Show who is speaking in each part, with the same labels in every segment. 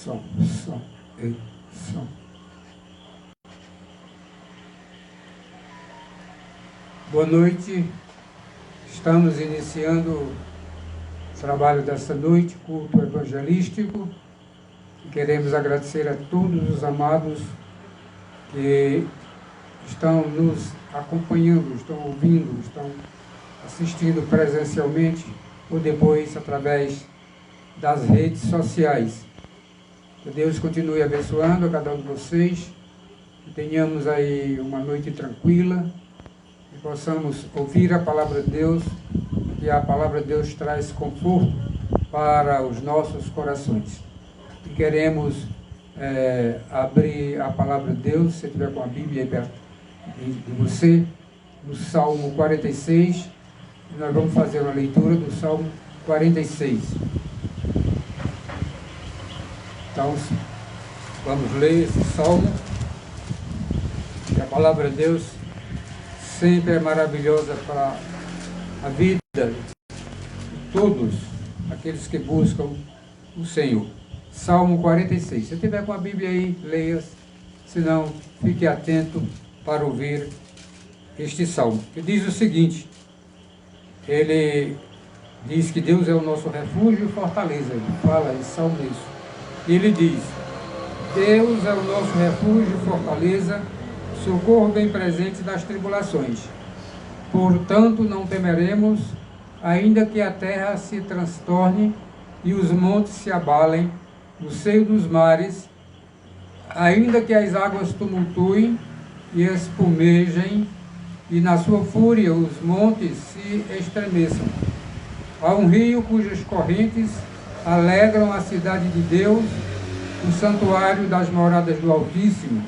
Speaker 1: Som, som, ei, som. Boa noite. Estamos iniciando o trabalho desta noite, culto evangelístico. Queremos agradecer a todos os amados que estão nos acompanhando, estão ouvindo, estão assistindo presencialmente ou depois através das redes sociais. Que Deus continue abençoando a cada um de vocês, que tenhamos aí uma noite tranquila, que possamos ouvir a palavra de Deus, que a palavra de Deus traz conforto para os nossos corações. E queremos abrir a palavra de Deus, se você estiver com a Bíblia aí perto de você, no Salmo 46, e nós vamos fazer uma leitura do Salmo 46. Então, vamos ler esse Salmo, que a palavra de Deus sempre é maravilhosa para a vida de todos aqueles que buscam o Senhor. Salmo 46. Se tiver com a Bíblia aí, leia, senão fique atento para ouvir este Salmo, que diz o seguinte: ele diz que Deus é o nosso refúgio e fortaleza. Ele fala em Salmo isso. Ele diz: Deus é o nosso refúgio e fortaleza, socorro bem presente das tribulações. Portanto, não temeremos, ainda que a terra se transtorne e os montes se abalem no seio dos mares, ainda que as águas tumultuem e espumejem, e na sua fúria os montes se estremeçam. Há um rio cujas correntes alegram a cidade de Deus, o santuário das moradas do Altíssimo.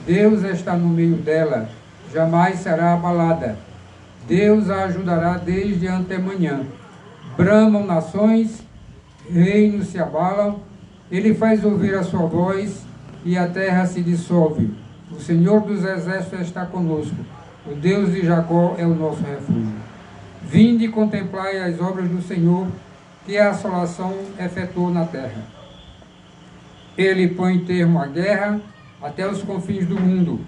Speaker 1: Deus está no meio dela, jamais será abalada. Deus a ajudará desde antemanhã. Bramam nações, reinos se abalam, ele faz ouvir a sua voz e a terra se dissolve. O Senhor dos exércitos está conosco, o Deus de Jacó é o nosso refúgio. Vinde e contemplai as obras do Senhor, que a assolação efetuou na terra. Ele põe termo à guerra até os confins do mundo,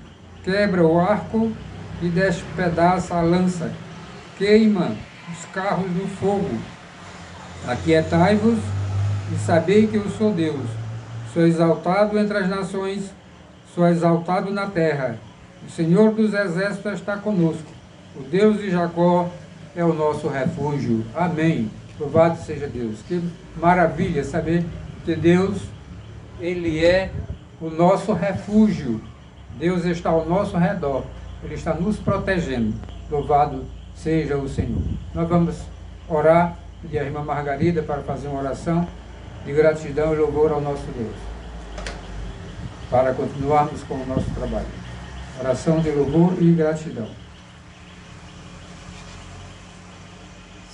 Speaker 1: quebra o arco e despedaça a lança, queima os carros no fogo. Aquietai-vos e sabei que eu sou Deus. Sou exaltado entre as nações, sou exaltado na terra. O Senhor dos exércitos está conosco. O Deus de Jacó é o nosso refúgio. Amém. Louvado seja Deus. Que maravilha saber que Deus, Ele é o nosso refúgio. Deus está ao nosso redor. Ele está nos protegendo. Louvado seja o Senhor. Nós vamos orar, pedir a irmã Margarida para fazer uma oração de gratidão e louvor ao nosso Deus, para continuarmos com o nosso trabalho. Oração de louvor e gratidão.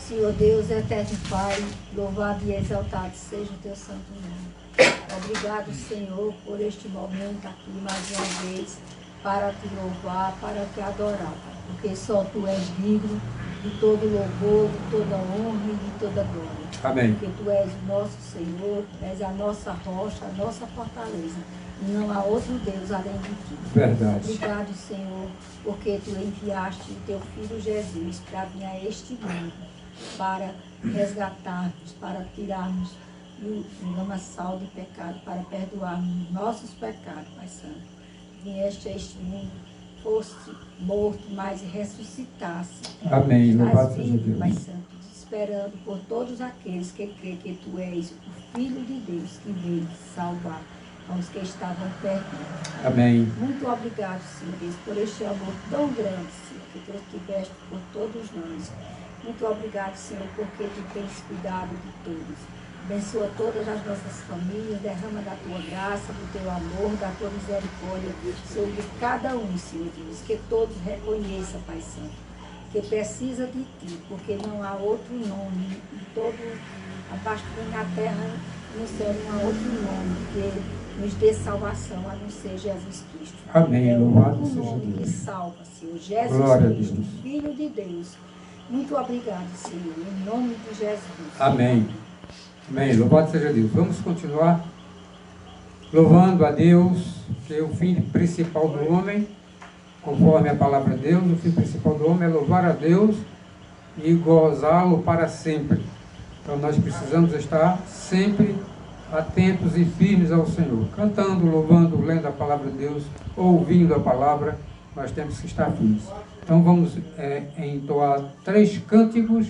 Speaker 2: Senhor Deus, eterno Pai, louvado e exaltado seja o teu santo nome. Obrigado, Senhor, por este momento aqui mais uma vez, para te louvar, para te adorar, Pai, porque só tu és digno de todo louvor, de toda honra e de toda glória.
Speaker 1: Amém.
Speaker 2: Porque tu és o nosso Senhor, és a nossa rocha, a nossa fortaleza, e não há outro Deus além de ti.
Speaker 1: Verdade.
Speaker 2: Obrigado, Senhor, porque tu enviaste o teu Filho Jesus para vir a este mundo, para resgatarmos, para tirarmos o lamaçal de pecado, para perdoarmos nossos pecados, Pai Santo. Vieste a este mundo, foste morto, mas ressuscitasse.
Speaker 1: Amém. Louvado
Speaker 2: Estás
Speaker 1: seja
Speaker 2: vivo,
Speaker 1: Deus.
Speaker 2: Pai Santo, esperando por todos aqueles que creem que tu és o Filho de Deus que veio salvar aos que estavam perdidos.
Speaker 1: Amém.
Speaker 2: Muito obrigado, Senhor Deus, por este amor tão grande, Senhor, que tu tiveste por todos nós. Muito obrigado, Senhor, porque tu tens cuidado de todos. Abençoa todas as nossas famílias, derrama da tua graça, do teu amor, da tua misericórdia sobre cada um, Senhor Deus. Que todos reconheçam, Pai Santo, que precisa de ti, porque não há outro nome, em todo, abaixo na terra, no céu, não há outro nome que nos dê salvação, a não ser Jesus Cristo.
Speaker 1: Amém.
Speaker 2: É o
Speaker 1: Louvado
Speaker 2: único
Speaker 1: seja
Speaker 2: nome que
Speaker 1: Deus.
Speaker 2: salva, Senhor. Jesus
Speaker 1: Glória a
Speaker 2: Cristo,
Speaker 1: Deus.
Speaker 2: Filho de Deus. Muito obrigado, Senhor, em nome de Jesus.
Speaker 1: Amém. Amém. Louvado seja Deus. Vamos continuar louvando a Deus, que é o fim principal do homem, conforme a palavra de Deus, o fim principal do homem é louvar a Deus e gozá-lo para sempre. Então nós precisamos estar sempre atentos e firmes ao Senhor, cantando, louvando, lendo a palavra de Deus, ouvindo a palavra, nós temos que estar firmes. Então vamos entoar 3 cânticos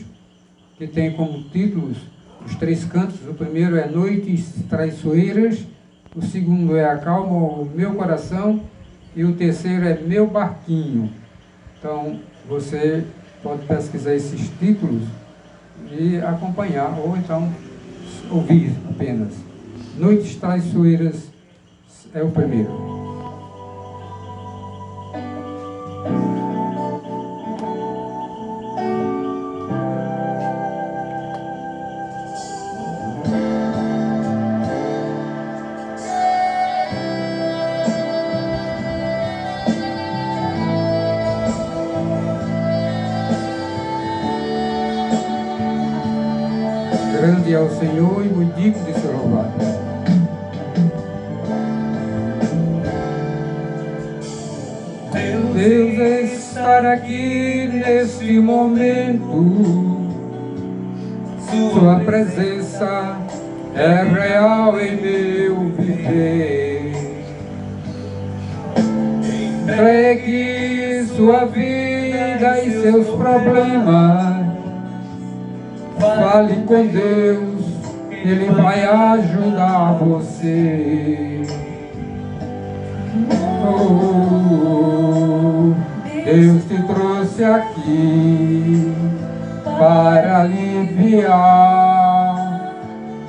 Speaker 1: que tem como títulos os 3 cânticos. O primeiro é Noites Traiçoeiras, o segundo é Acalma o Meu Coração e o terceiro é Meu Barquinho. Então você pode pesquisar esses títulos e acompanhar, ou então ouvir apenas. Noites Traiçoeiras é o primeiro. Grande é o Senhor e muito digno de ser louvado. Deus estar aqui neste momento, Sua presença é real em meu viver. Entregue sua vida e seus problemas, fale com Deus, Ele vai ajudar você. Oh, Deus te trouxe aqui para aliviar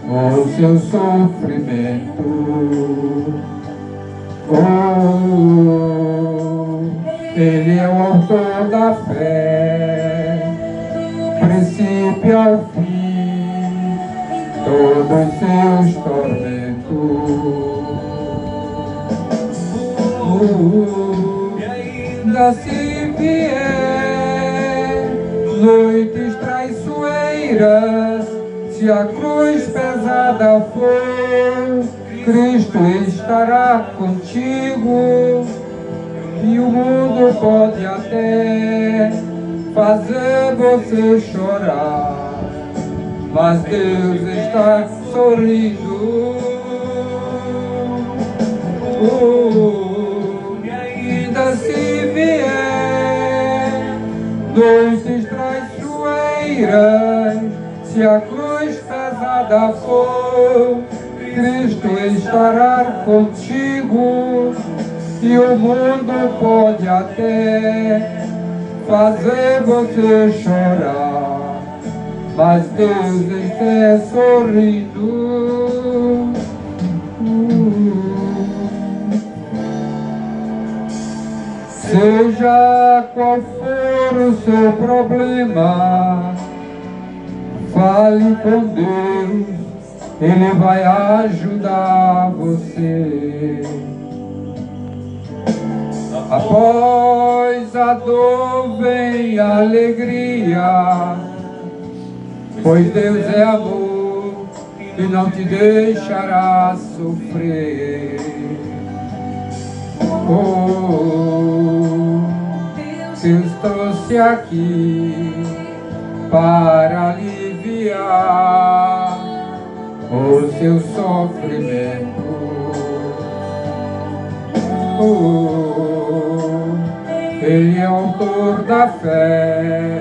Speaker 1: o seu sofrimento. Oh, Ele é o autor da fé, princípio ao fim, todos seus tormentos. E ainda se vier noites traiçoeiras, se a cruz pesada for, Cristo estará contigo. E o mundo pode até fazer você chorar, mas Deus está sorrindo. E ainda se vier noites traiçoeiras, se a cruz pesada for, Cristo estará contigo. E o mundo pode até fazer você chorar, mas Deus está sorrindo. Seja qual for o seu problema, fale com Deus, Ele vai ajudar você. Após a dor vem a alegria, pois Deus é amor e não te deixará sofrer. Oh, Deus trouxe aqui para aliviar o seu sofrimento. Oh, Ele é o autor da fé,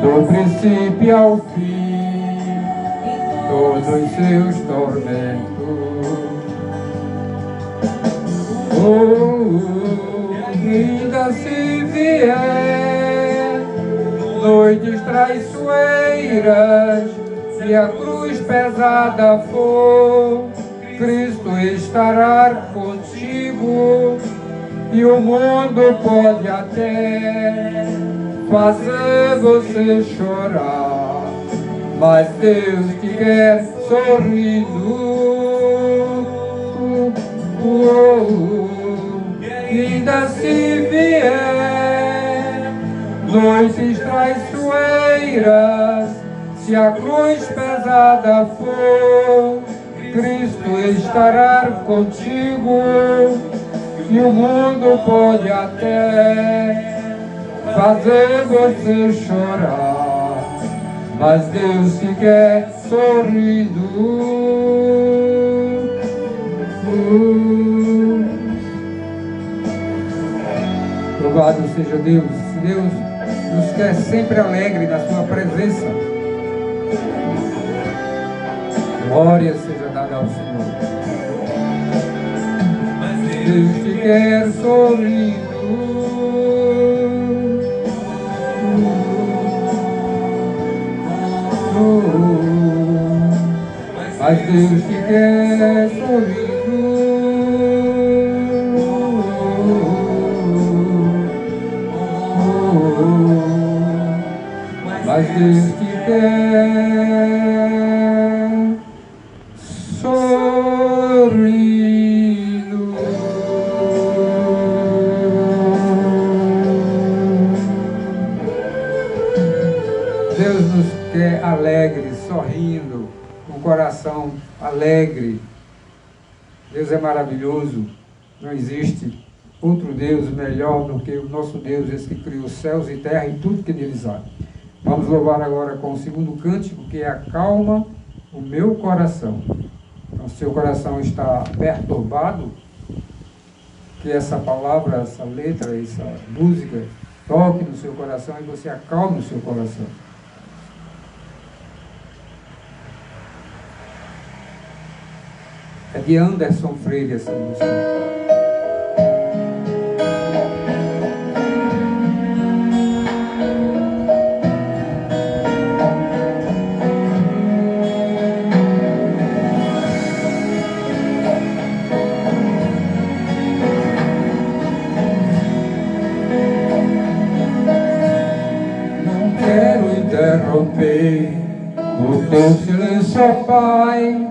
Speaker 1: do princípio ao fim, todos seus tormentos. Oh, ainda se vier noites traiçoeiras, se a cruz pesada for, Cristo estará contigo. E o mundo pode até fazer você chorar, mas Deus te quer sorrindo. E ainda se vier noites traiçoeiras, se a cruz pesada for, Cristo estará contigo, e o mundo pode até fazer você chorar, mas Deus te quer sorrindo. Louvado seja Deus. Deus nos quer sempre alegre na sua presença. Glória seja dada ao Senhor. Deus te quer sorrindo. Mas Deus te quer sorrindo. Mas Deus te quer sorrindo. Deus nos quer alegre, sorrindo, com o coração alegre. Deus é maravilhoso. Não existe outro Deus melhor do que o nosso Deus, esse que criou os céus e terra e tudo que neles há. Vamos louvar agora com o segundo cântico, que é Acalma o Meu Coração. Então, se o seu coração está perturbado, que essa palavra, essa letra, essa música toque no seu coração e você acalme o seu coração. É de Anderson Freire essa música. O teu silêncio, ó Pai,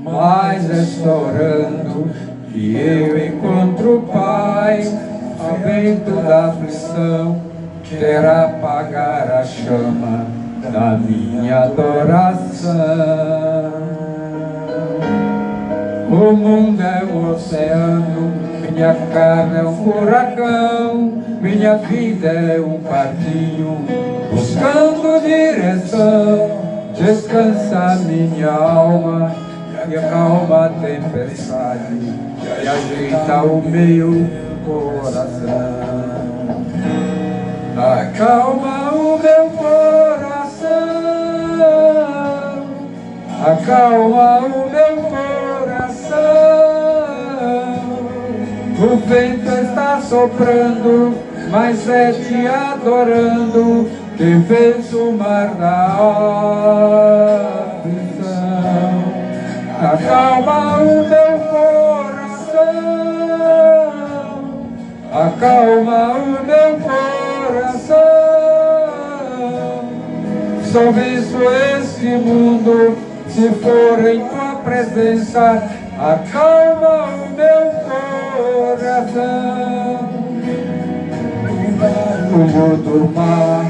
Speaker 1: mas esta orando que eu encontro paz. Ao vento da aflição quero apagar a chama da minha adoração. O mundo é um oceano, minha carne é um furacão, minha vida é um barquinho buscando direção. Descansa minha alma e acalma a tempestade e ajeita o meu coração. Acalma o meu coração, acalma o meu coração. O vento está soprando, mas é te adorando que fez o mar da aflição. Acalma o meu coração, acalma o meu coração. Só venço este mundo se for em tua presença. Acalma o meu coração. O mundo do mar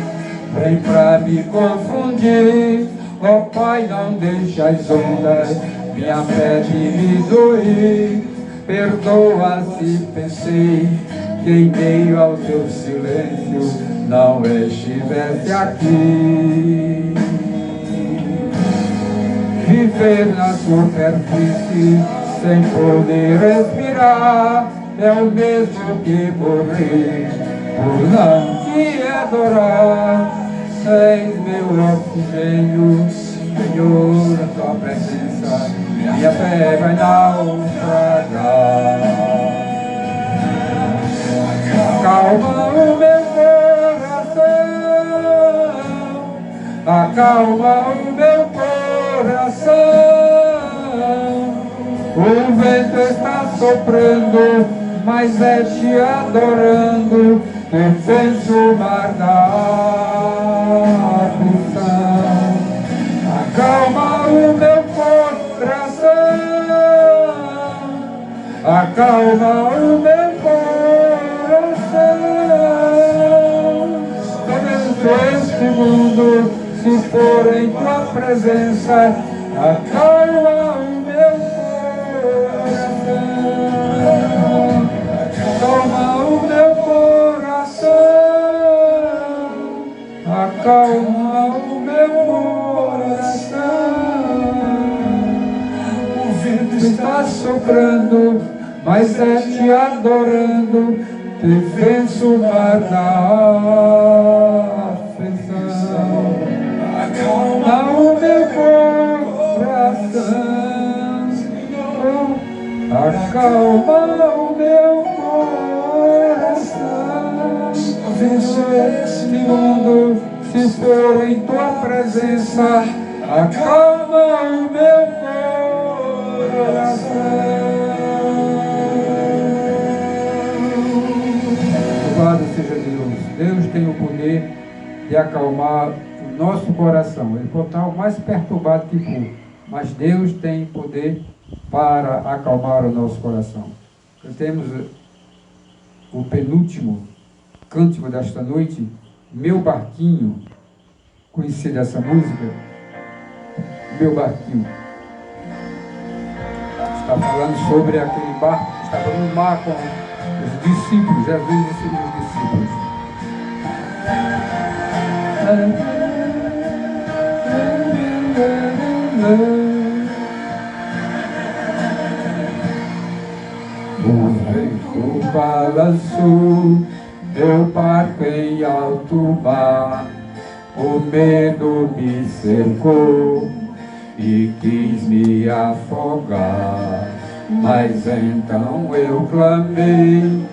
Speaker 1: vem pra me confundir, ó Pai, não deixa as ondas minha fé de me doer. Perdoa se pensei que em meio ao teu silêncio não estivesse aqui. Viver na superfície sem poder respirar é o mesmo que morrer por não te adorar. És meu oxigênio, Senhor, a tua presença, minha fé vai naufragar. Acalma o meu coração, acalma o meu coração. O vento está soprando, mas é te adorando que fez o mar da aflição. Acalma o meu coração, acalma o meu coração. Todo este mundo, se for em tua presença, acalma o meu te venço o mar da aflição. Acalma o meu coração, acalma o meu coração. Venço este mundo, se for em tua presença, acalma o meu coração. Louvado seja Deus. Deus tem o poder de acalmar o nosso coração. Ele pode estar o mais perturbado que for, mas Deus tem poder para acalmar o nosso coração. Temos o penúltimo cântico desta noite, Meu Barquinho. Conhecido essa música? Meu Barquinho. Está falando sobre aquele barco que estava no mar com os discípulos, Jesus e os discípulos. O vento balançou meu barco em alto mar, o medo me cercou e quis me afogar. Mas então eu clamei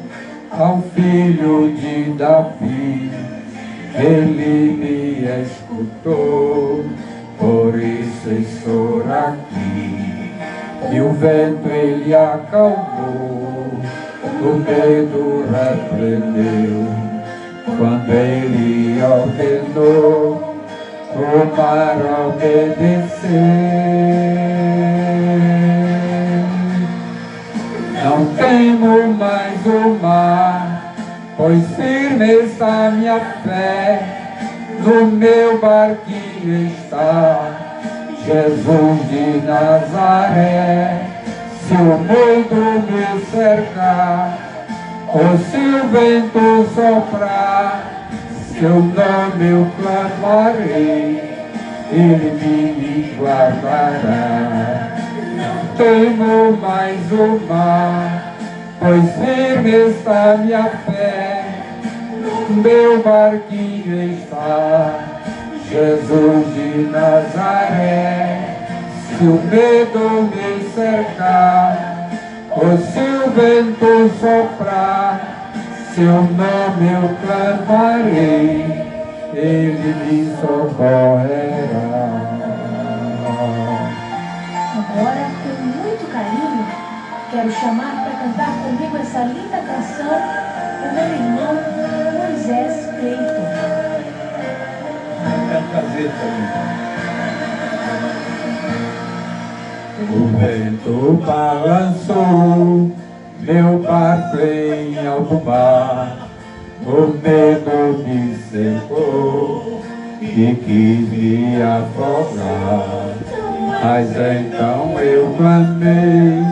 Speaker 1: ao filho de Davi, ele me escutou, por isso estou aqui. E o vento ele acalmou, o medo repreendeu, quando ele ordenou o mar obedecer. Não temo mais o mar, pois firme está minha fé, no meu barquinho está Jesus de Nazaré. Se o mundo me cercar, ou se o vento soprar, seu nome eu clamarei, ele me guardará. Não temo mais o mar, pois firme está minha fé, no meu barquinho está Jesus de Nazaré. Se o medo me cercar, ou se o vento soprar, seu nome eu clamarei, ele me socorrerá.
Speaker 3: Agora, com muito carinho, quero chamar para cantar comigo essa linda canção o meu irmão Moisés Cleiton.
Speaker 1: É um prazer também. O vento balançou meu barco em alto mar, o medo me cercou e quis me afogar. Mas então eu clamei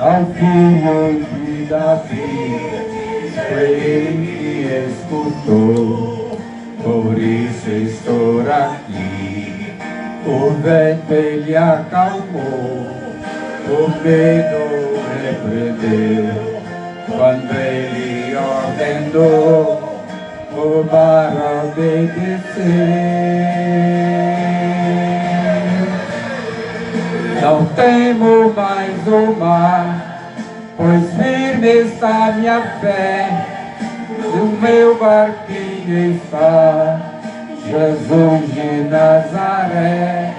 Speaker 1: ao filho de Davi, ele me escutou, por isso estou aqui. O vento ele acalmou, o medo repreendeu, quando ele ordenou o mar obedecer. Não temo mais o mar, pois firme está minha fé, no meu barquinho está Jesus de Nazaré.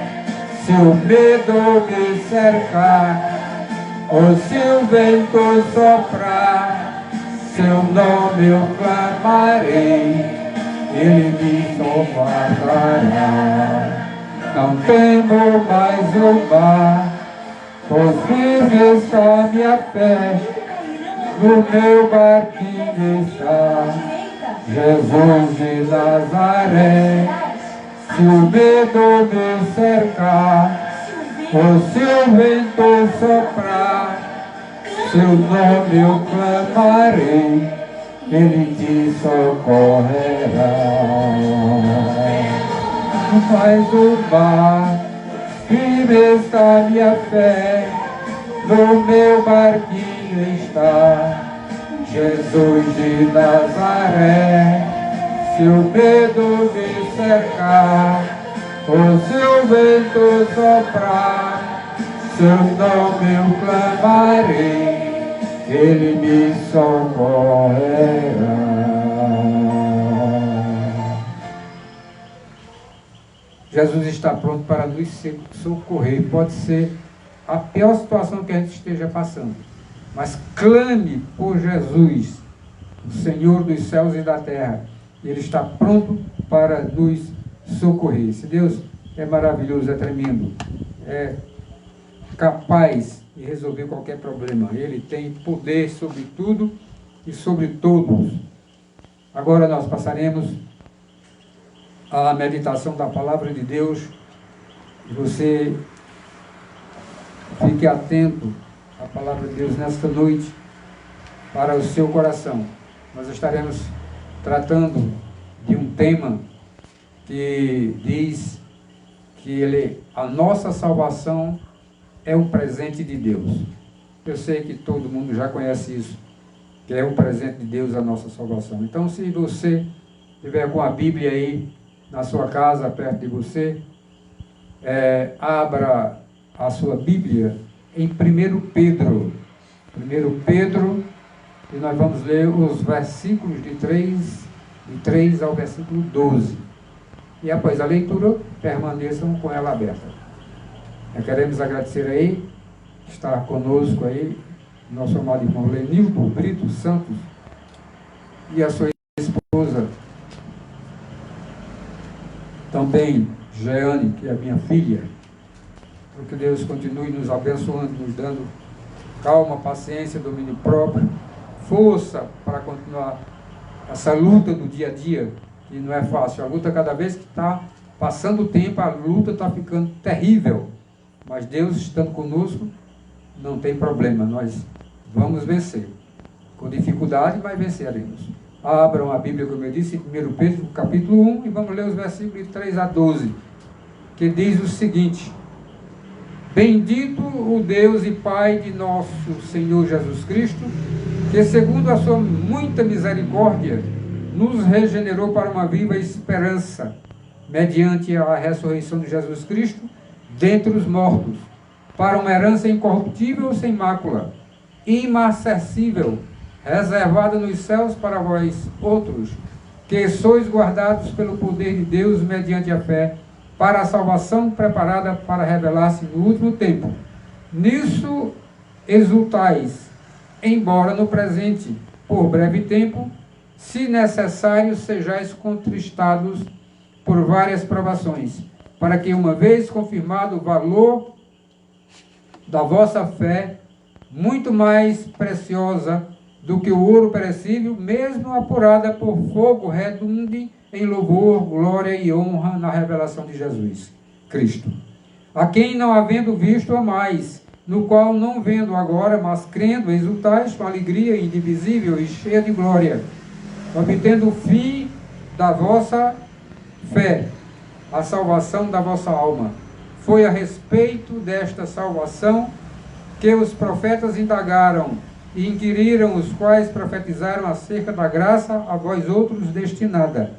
Speaker 1: Se o medo me cercar, ou se o vento soprar, seu nome eu clamarei, ele me socorrerá. Não temo mais o mar, pois firme está minha fé, no meu barquinho está Jesus de Nazaré. Se o medo me cercar, ou se o vento soprar, seu nome eu clamarei, ele te socorrerá. Mas o mar, firme está minha fé, no meu barquinho está Jesus de Nazaré, se o medo me cercar, ou se o vento soprar, seu nome eu clamarei, ele me socorrerá. Jesus está pronto para nos socorrer. Pode ser a pior situação que a gente esteja passando, mas clame por Jesus, o Senhor dos céus e da terra. Ele está pronto para nos socorrer. Esse Deus é maravilhoso, é tremendo, é capaz de resolver qualquer problema. Ele tem poder sobre tudo e sobre todos. Agora nós passaremos à meditação da palavra de Deus. Você fique atento à palavra de Deus nesta noite para o seu coração. Nós estaremos tratando de um tema que diz que a nossa salvação é um presente de Deus. Eu sei que todo mundo já conhece isso, que é um presente de Deus a nossa salvação. Então, se você tiver com a Bíblia aí na sua casa, perto de você, abra a sua Bíblia em 1 Pedro. 1 Pedro, e nós vamos ler os versículos de 3 ao versículo 12. E após a leitura, permaneçam com ela aberta. Queremos agradecer aí, estar conosco aí, nosso amado irmão Lenildo Brito Santos e a sua esposa, também Jeane, que é minha filha. Que Deus continue nos abençoando, nos dando calma, paciência, domínio próprio, força para continuar essa luta do dia a dia, que não é fácil. A luta, cada vez que está passando o tempo, a luta está ficando terrível. Mas Deus estando conosco, não tem problema, nós vamos vencer. Com dificuldade, mas venceremos. Abram a Bíblia, como eu disse, em 1 Pedro, capítulo 1, e vamos ler os versículos de 3 a 12, que diz o seguinte: Bendito o Deus e Pai de nosso Senhor Jesus Cristo, que segundo a sua muita misericórdia, nos regenerou para uma viva esperança, mediante a ressurreição de Jesus Cristo, dentre os mortos, para uma herança incorruptível, sem mácula, inacessível, reservada nos céus para vós outros, que sois guardados pelo poder de Deus mediante a fé, para a salvação preparada para revelar-se no último tempo. Nisso exultais, embora no presente, por breve tempo, se necessário, sejais contristados por várias provações, para que, uma vez confirmado o valor da vossa fé, muito mais preciosa do que o ouro perecível, mesmo apurada por fogo, redunde em louvor, glória e honra na revelação de Jesus Cristo, a quem, não havendo visto, amais, no qual, não vendo agora, mas crendo, exultais com alegria indivisível e cheia de glória, obtendo o fim da vossa fé, a salvação da vossa alma. Foi a respeito desta salvação que os profetas indagaram e inquiriram, os quais profetizaram acerca da graça a vós outros destinada,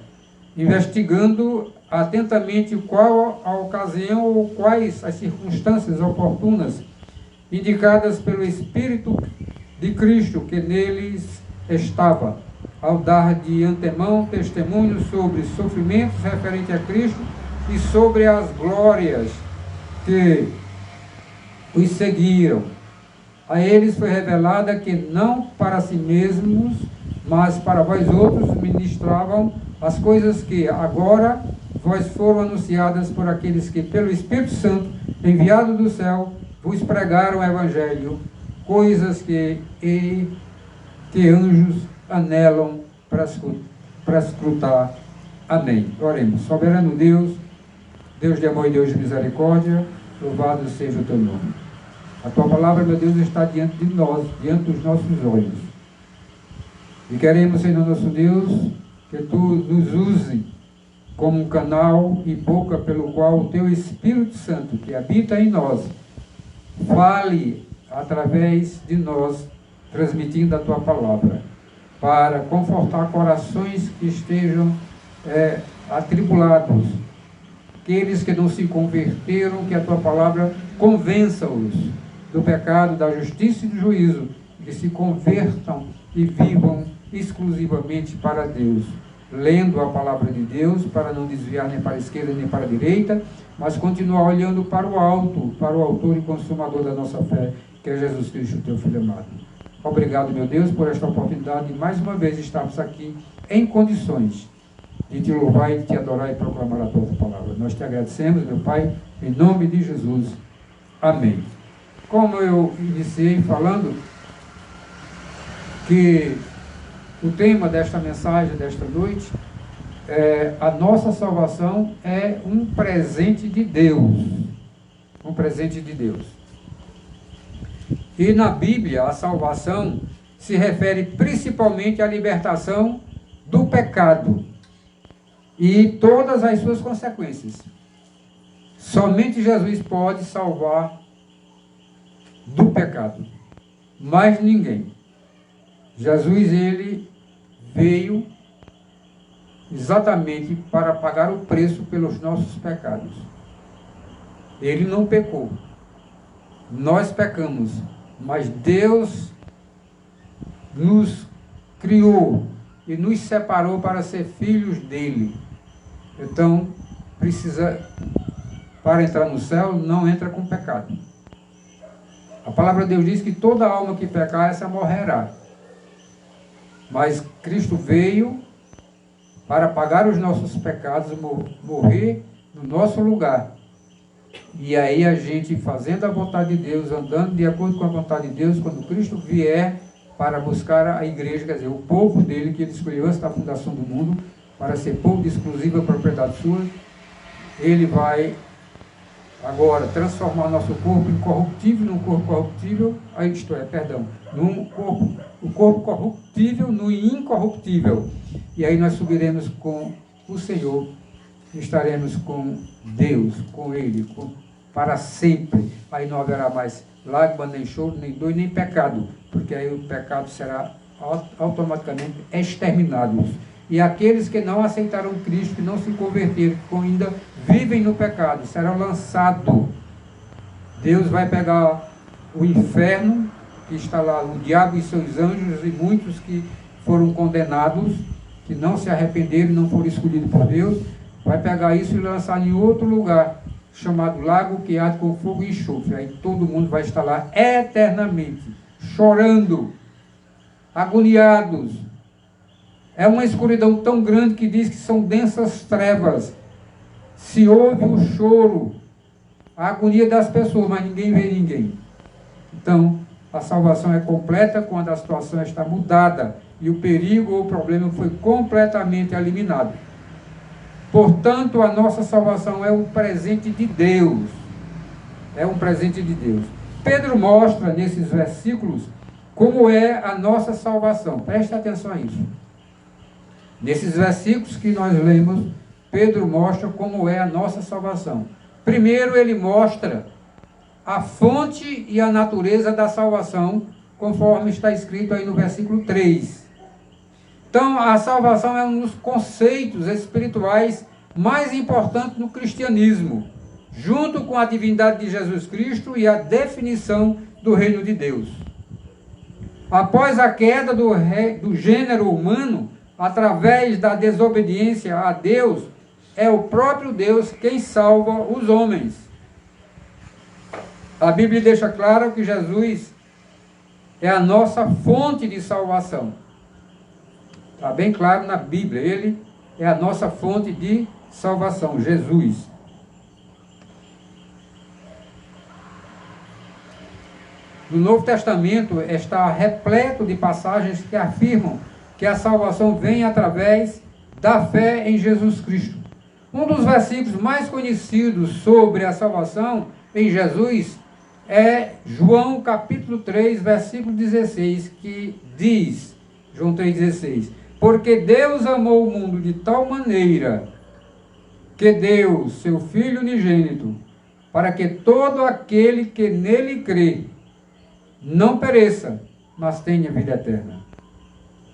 Speaker 1: investigando atentamente qual a ocasião ou quais as circunstâncias oportunas indicadas pelo Espírito de Cristo que neles estava, ao dar de antemão testemunho sobre sofrimentos referentes a Cristo e sobre as glórias que os seguiram. A eles foi revelada que não para si mesmos, mas para vós outros ministravam as coisas que agora vós foram anunciadas por aqueles que, pelo Espírito Santo, enviado do céu, vos pregaram o Evangelho, coisas que anjos anelam para escrutar. Amém. Oremos. Soberano Deus, Deus de amor e Deus de misericórdia, louvado seja o teu nome. A tua palavra, meu Deus, está diante de nós, diante dos nossos olhos. E queremos, Senhor nosso Deus, que tu nos use como um canal e boca pelo qual o teu Espírito Santo, que habita em nós, fale através de nós, transmitindo a tua palavra. para confortar corações que estejam atribulados. Aqueles que não se converteram, que a tua palavra convença-os do pecado, da justiça e do juízo, que se convertam e vivam exclusivamente para Deus, lendo a palavra de Deus, para não desviar nem para a esquerda nem para a direita, mas continuar olhando para o alto, para o autor e consumador da nossa fé, que é Jesus Cristo, teu Filho amado. Obrigado, meu Deus, por esta oportunidade de mais uma vez estarmos aqui em condições de te louvar e de te adorar e proclamar a tua palavra. Nós te agradecemos, meu Pai, em nome de Jesus. Amém. Como eu iniciei falando que o tema desta mensagem, desta noite, a nossa salvação é um presente de Deus. Um presente de Deus. E na Bíblia, a salvação se refere principalmente à libertação do pecado e todas as suas consequências. Somente Jesus pode salvar do pecado, mais ninguém. Jesus, ele veio exatamente para pagar o preço pelos nossos pecados. Ele não pecou. Nós pecamos, mas Deus nos criou e nos separou para ser filhos dele. Então, para entrar no céu, não entra com pecado. A palavra de Deus diz que toda alma que pecar, essa morrerá. Mas Cristo veio para pagar os nossos pecados, morrer no nosso lugar. E aí a gente, fazendo a vontade de Deus, andando de acordo com a vontade de Deus, quando Cristo vier para buscar a igreja, quer dizer, o povo dele, que ele escolheu antes da fundação do mundo, para ser povo de exclusiva propriedade sua, ele vai agora transformar nosso corpo incorruptível num corpo corruptível, o corpo corruptível no incorruptível. E aí nós subiremos com o Senhor, estaremos com Deus, com Ele, para sempre. Aí não haverá mais lágrima, nem choro, nem dor, nem pecado, porque aí o pecado será automaticamente exterminado. E aqueles que não aceitaram Cristo, que não se converteram, que ainda vivem no pecado, serão lançados. Deus vai pegar o inferno, que está lá, o diabo e seus anjos, e muitos que foram condenados, que não se arrependeram e não foram escolhidos por Deus, vai pegar isso e lançar em outro lugar, chamado lago que arde com fogo e enxofre. Aí todo mundo vai estar lá eternamente, chorando, agoniados. É uma escuridão tão grande que diz que são densas trevas. Se ouve o choro, a agonia das pessoas, mas ninguém vê ninguém. Então, a salvação é completa quando a situação está mudada e o perigo ou o problema foi completamente eliminado. Portanto, a nossa salvação é um presente de Deus. É um presente de Deus. Pedro mostra nesses versículos como é a nossa salvação. Preste atenção a isso. Nesses versículos que nós lemos, Pedro mostra como é a nossa salvação. Primeiro, ele mostra a fonte e a natureza da salvação, conforme está escrito aí no versículo 3. Então, a salvação é um dos conceitos espirituais mais importantes no cristianismo, junto com a divindade de Jesus Cristo e a definição do reino de Deus. Após a queda do gênero humano, através da desobediência a Deus, é o próprio Deus quem salva os homens. A Bíblia deixa claro que Jesus é a nossa fonte de salvação. Está bem claro na Bíblia, Ele é a nossa fonte de salvação, Jesus. No Novo Testamento está repleto de passagens que afirmam que a salvação vem através da fé em Jesus Cristo. Um dos versículos mais conhecidos sobre a salvação em Jesus é João capítulo 3, versículo 16, que diz, João 3,16, porque Deus amou o mundo de tal maneira que deu seu Filho unigênito, para que todo aquele que nele crê não pereça, mas tenha vida eterna.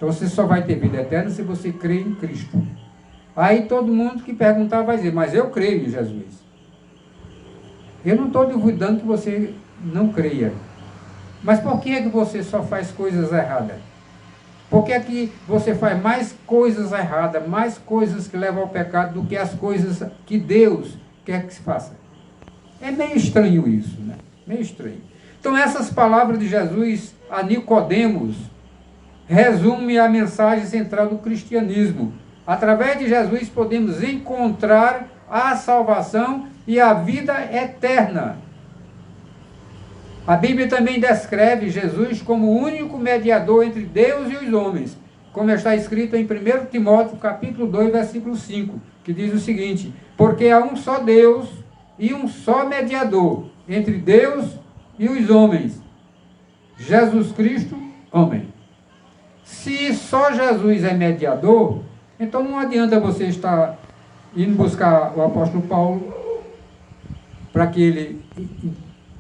Speaker 1: Então você só vai ter vida eterna se você crer em Cristo. Aí todo mundo que perguntar vai dizer, mas eu creio em Jesus. Eu não estou duvidando que você não creia. Mas por que é que você só faz coisas erradas? Por que é que você faz mais coisas erradas, mais coisas que levam ao pecado do que as coisas que Deus quer que se faça? É meio estranho isso, né? Meio estranho. Então essas palavras de Jesus a Nicodemos resume a mensagem central do cristianismo. Através de Jesus podemos encontrar a salvação e a vida eterna. A Bíblia também descreve Jesus como o único mediador entre Deus e os homens, como está escrito em 1 Timóteo capítulo 2, versículo 5, que diz o seguinte: porque há um só Deus e um só mediador entre Deus e os homens, Jesus Cristo, homem. Se só Jesus é mediador, então não adianta você estar indo buscar o apóstolo Paulo para que ele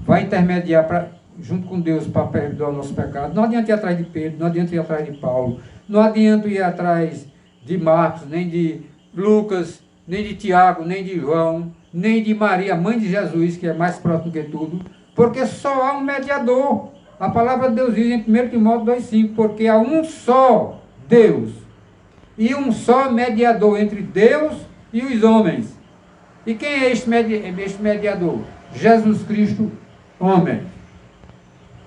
Speaker 1: vá intermediar junto com Deus para perdoar o nosso pecado. Não adianta ir atrás de Pedro, não adianta ir atrás de Paulo, não adianta ir atrás de Marcos, nem de Lucas, nem de Tiago, nem de João, nem de Maria, mãe de Jesus, que é mais próximo que tudo, porque só há um mediador. A palavra de Deus diz em 1 Timóteo 2,5, porque há um só Deus e um só mediador entre Deus e os homens. E quem é este mediador? Jesus Cristo, homem.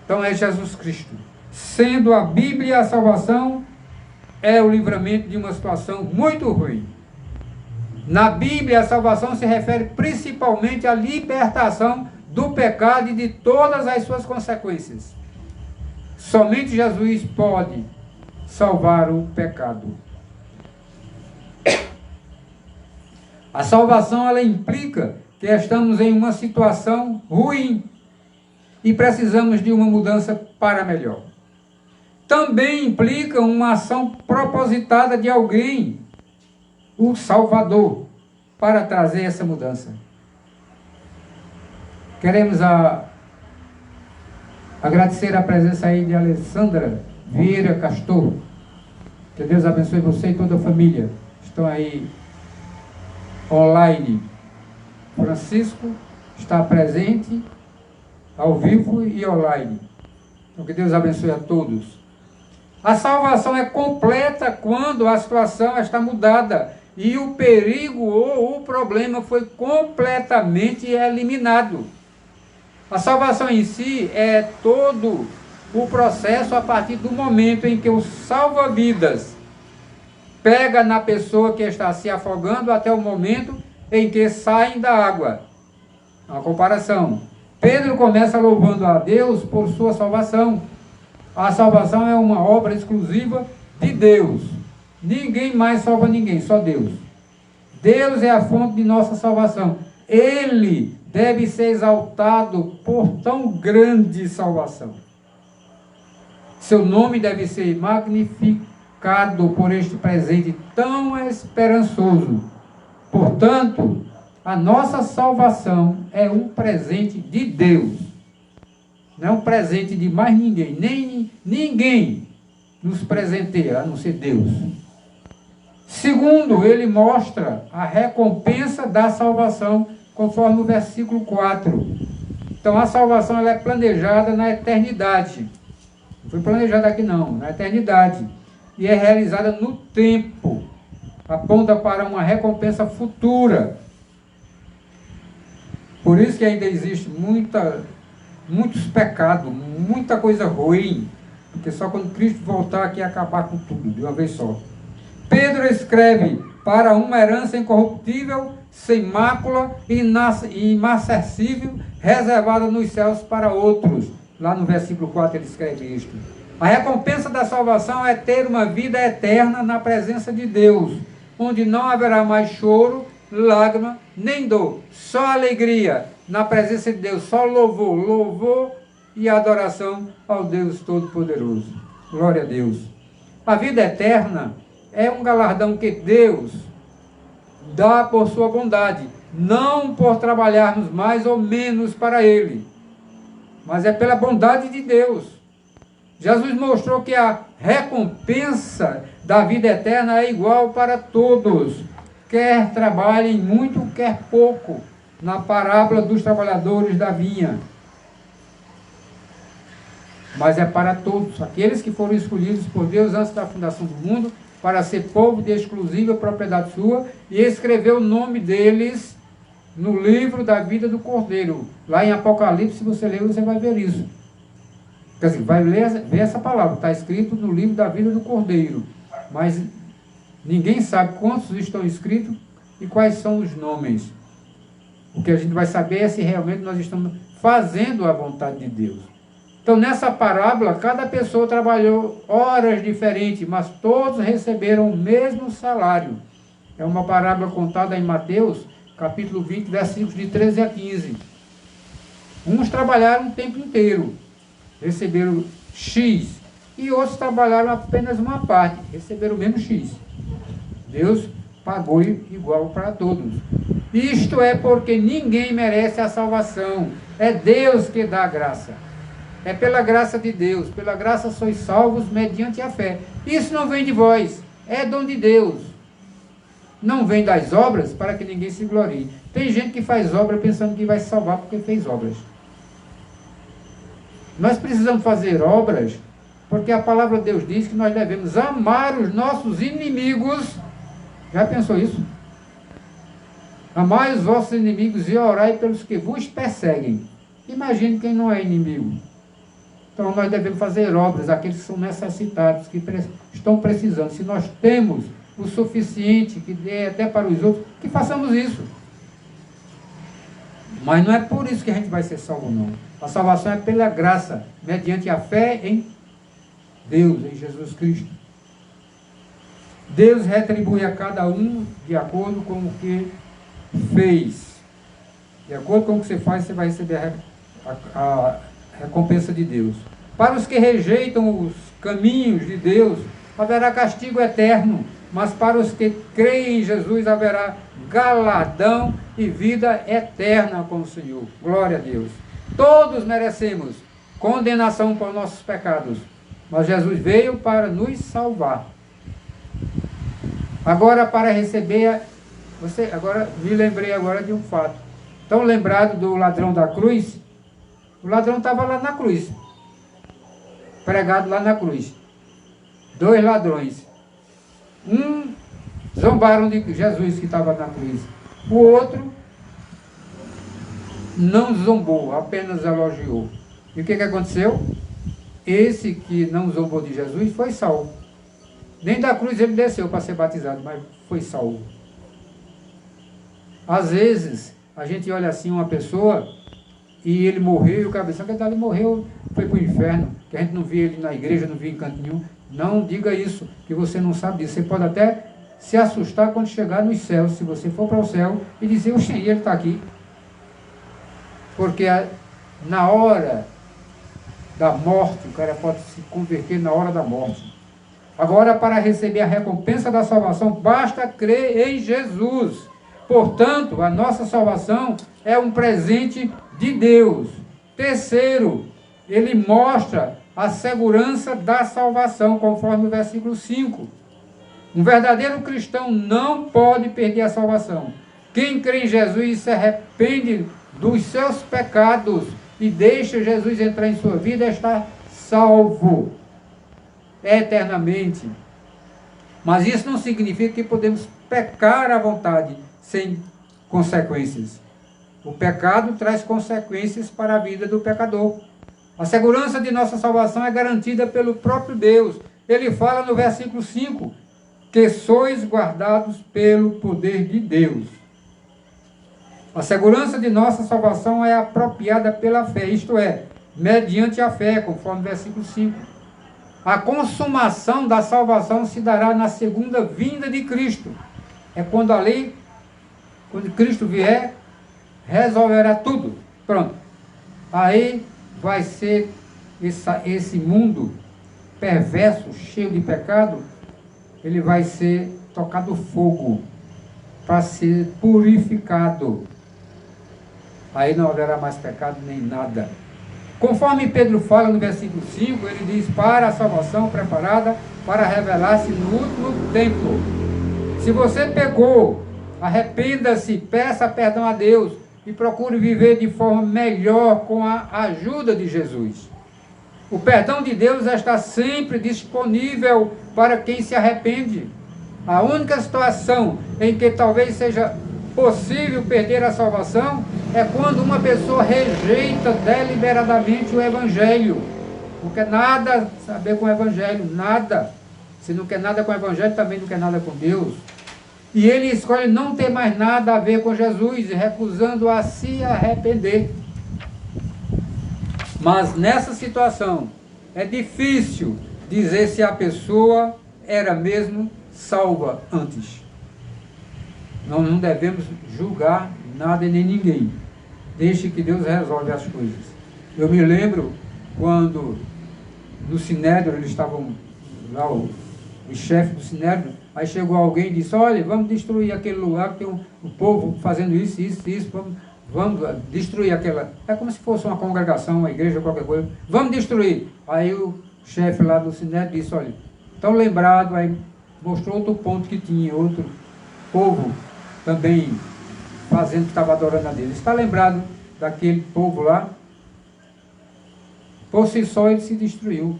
Speaker 1: Então é Jesus Cristo. Sendo a Bíblia a salvação, é o livramento de uma situação muito ruim. Na Bíblia, a salvação se refere principalmente à libertação do pecado e de todas as suas consequências. Somente Jesus pode salvar o pecado. A salvação, ela implica que estamos em uma situação ruim e precisamos de uma mudança para melhor. Também implica uma ação propositada de alguém, o Salvador, para trazer essa mudança. Queremos agradecer a presença aí de Alessandra Vieira Castor. Que Deus abençoe você e toda a família. Estão aí online. Francisco está presente, ao vivo e online. Então que Deus abençoe a todos. A salvação é completa quando a situação está mudada e o perigo ou o problema foi completamente eliminado. A salvação em si é todo o processo a partir do momento em que o salva-vidas pega na pessoa que está se afogando até o momento em que saem da água. Uma comparação. Pedro começa louvando a Deus por sua salvação. A salvação é uma obra exclusiva de Deus. Ninguém mais salva ninguém, só Deus. Deus é a fonte de nossa salvação. Ele deve ser exaltado por tão grande salvação. Seu nome deve ser magnificado por este presente tão esperançoso. Portanto, a nossa salvação é um presente de Deus. Não é um presente de mais ninguém. Nem ninguém nos presenteia, a não ser Deus. Segundo, ele mostra a recompensa da salvação, conforme o versículo 4. Então, a salvação ela é planejada na eternidade. Não foi planejada aqui não, na eternidade. E é realizada no tempo. Aponta para uma recompensa futura. Por isso que ainda existe muitos pecados, muita coisa ruim. Porque só quando Cristo voltar aqui acabar com tudo, de uma vez só. Pedro escreve para uma herança incorruptível, sem mácula e inacessível, reservada nos céus para outros. Lá no versículo 4 ele escreve isto. A recompensa da salvação é ter uma vida eterna na presença de Deus, onde não haverá mais choro, lágrima, nem dor, só alegria na presença de Deus, só louvor e adoração ao Deus Todo-Poderoso. Glória a Deus. A vida eterna é um galardão que Deus dá por sua bondade, não por trabalharmos mais ou menos para Ele, mas é pela bondade de Deus. Jesus mostrou que a recompensa da vida eterna é igual para todos, quer trabalhem muito, quer pouco, na parábola dos trabalhadores da vinha. Mas é para todos, aqueles que foram escolhidos por Deus antes da fundação do mundo, para ser povo de exclusiva propriedade sua, e escreveu o nome deles no livro da vida do Cordeiro. Lá em Apocalipse, se você ler, você vai ver isso. Quer dizer, vai ver essa palavra, está escrito no livro da vida do Cordeiro. Mas ninguém sabe quantos estão escritos e quais são os nomes. O que a gente vai saber é se realmente nós estamos fazendo a vontade de Deus. Então, nessa parábola, cada pessoa trabalhou horas diferentes, mas todos receberam o mesmo salário. É uma parábola contada em Mateus, capítulo 20, versículos de 13 a 15. Uns trabalharam o tempo inteiro, receberam X, e outros trabalharam apenas uma parte, receberam o mesmo X. Deus pagou igual para todos. Isto é porque ninguém merece a salvação. É Deus que dá a graça. É pela graça de Deus. Pela graça sois salvos mediante a fé. Isso não vem de vós, é dom de Deus. Não vem das obras para que ninguém se glorie. Tem gente que faz obra pensando que vai se salvar porque fez obras. Nós precisamos fazer obras porque a palavra de Deus diz que nós devemos amar os nossos inimigos. Já pensou isso? Amai os vossos inimigos e orai pelos que vos perseguem. Imagine quem não é inimigo. Então nós devemos fazer obras, aqueles que são necessitados, que estão precisando. Se nós temos o suficiente, que dê até para os outros, que façamos isso. Mas não é por isso que a gente vai ser salvo, não. A salvação é pela graça, mediante a fé em Deus, em Jesus Cristo. Deus retribui a cada um de acordo com o que fez. De acordo com o que você faz, você vai receber a recompensa de Deus. Para os que rejeitam os caminhos de Deus, haverá castigo eterno, mas para os que creem em Jesus haverá galardão e vida eterna com o Senhor. Glória a Deus. Todos merecemos condenação por nossos pecados, mas Jesus veio para nos salvar. Agora, para receber, agora me lembrei agora de um fato. Estão lembrados do ladrão da cruz? O ladrão estava lá na cruz, pregado lá na cruz. 2 ladrões. Um zombaram de Jesus que estava na cruz. O outro não zombou, apenas elogiou. E o que aconteceu? Esse que não zombou de Jesus foi salvo. Nem da cruz ele desceu para ser batizado, mas foi salvo. Às vezes, a gente olha assim uma pessoa e ele morreu, e o cabeção que ele morreu, foi para o inferno, que a gente não via ele na igreja, não via em canto nenhum. Não diga isso, que você não sabe disso. Você pode até se assustar quando chegar nos céus, se você for para o céu e dizer, oxe, ele está aqui. Porque na hora da morte, o cara pode se converter na hora da morte. Agora, para receber a recompensa da salvação, basta crer em Jesus. Portanto, a nossa salvação é um presente de Deus. Terceiro, ele mostra a segurança da salvação, conforme o versículo 5. Um verdadeiro cristão não pode perder a salvação. Quem crê em Jesus e se arrepende dos seus pecados e deixa Jesus entrar em sua vida, está salvo eternamente. Mas isso não significa que podemos pecar à vontade, sem consequências. O pecado traz consequências para a vida do pecador. A segurança de nossa salvação é garantida pelo próprio Deus. Ele fala no versículo 5, que sois guardados pelo poder de Deus. A segurança de nossa salvação é apropriada pela fé, isto é, mediante a fé, conforme o versículo 5. A consumação da salvação se dará na segunda vinda de Cristo. É quando quando Cristo vier, resolverá tudo. Pronto. Aí vai ser esse mundo perverso, cheio de pecado, ele vai ser tocado fogo para ser purificado. Aí não haverá mais pecado nem nada. Conforme Pedro fala no versículo 5, ele diz: para a salvação preparada para revelar-se no último tempo. Se você pecou, arrependa-se, peça perdão a Deus e procure viver de forma melhor com a ajuda de Jesus. O perdão de Deus está sempre disponível para quem se arrepende. A única situação em que talvez seja possível perder a salvação é quando uma pessoa rejeita deliberadamente o Evangelho. Não quer nada a saber com o Evangelho, nada. Se não quer nada com o Evangelho, também não quer nada com Deus. E ele escolhe não ter mais nada a ver com Jesus, recusando a se arrepender. Mas nessa situação, é difícil dizer se a pessoa era mesmo salva antes. Nós não devemos julgar nada e nem ninguém. Deixe que Deus resolve as coisas. Eu me lembro quando no Sinédrio, eles estavam lá, o chefe do Sinédrio, aí chegou alguém e disse: olha, vamos destruir aquele lugar, que tem o povo fazendo isso, vamos destruir aquela... É como se fosse uma congregação, uma igreja, qualquer coisa. Vamos destruir. Aí o chefe lá do Sinédrio disse: olha, estão lembrados, aí mostrou outro ponto que tinha, outro povo também fazendo que estava adorando a Deus. Está lembrado daquele povo lá? Por si só ele se destruiu.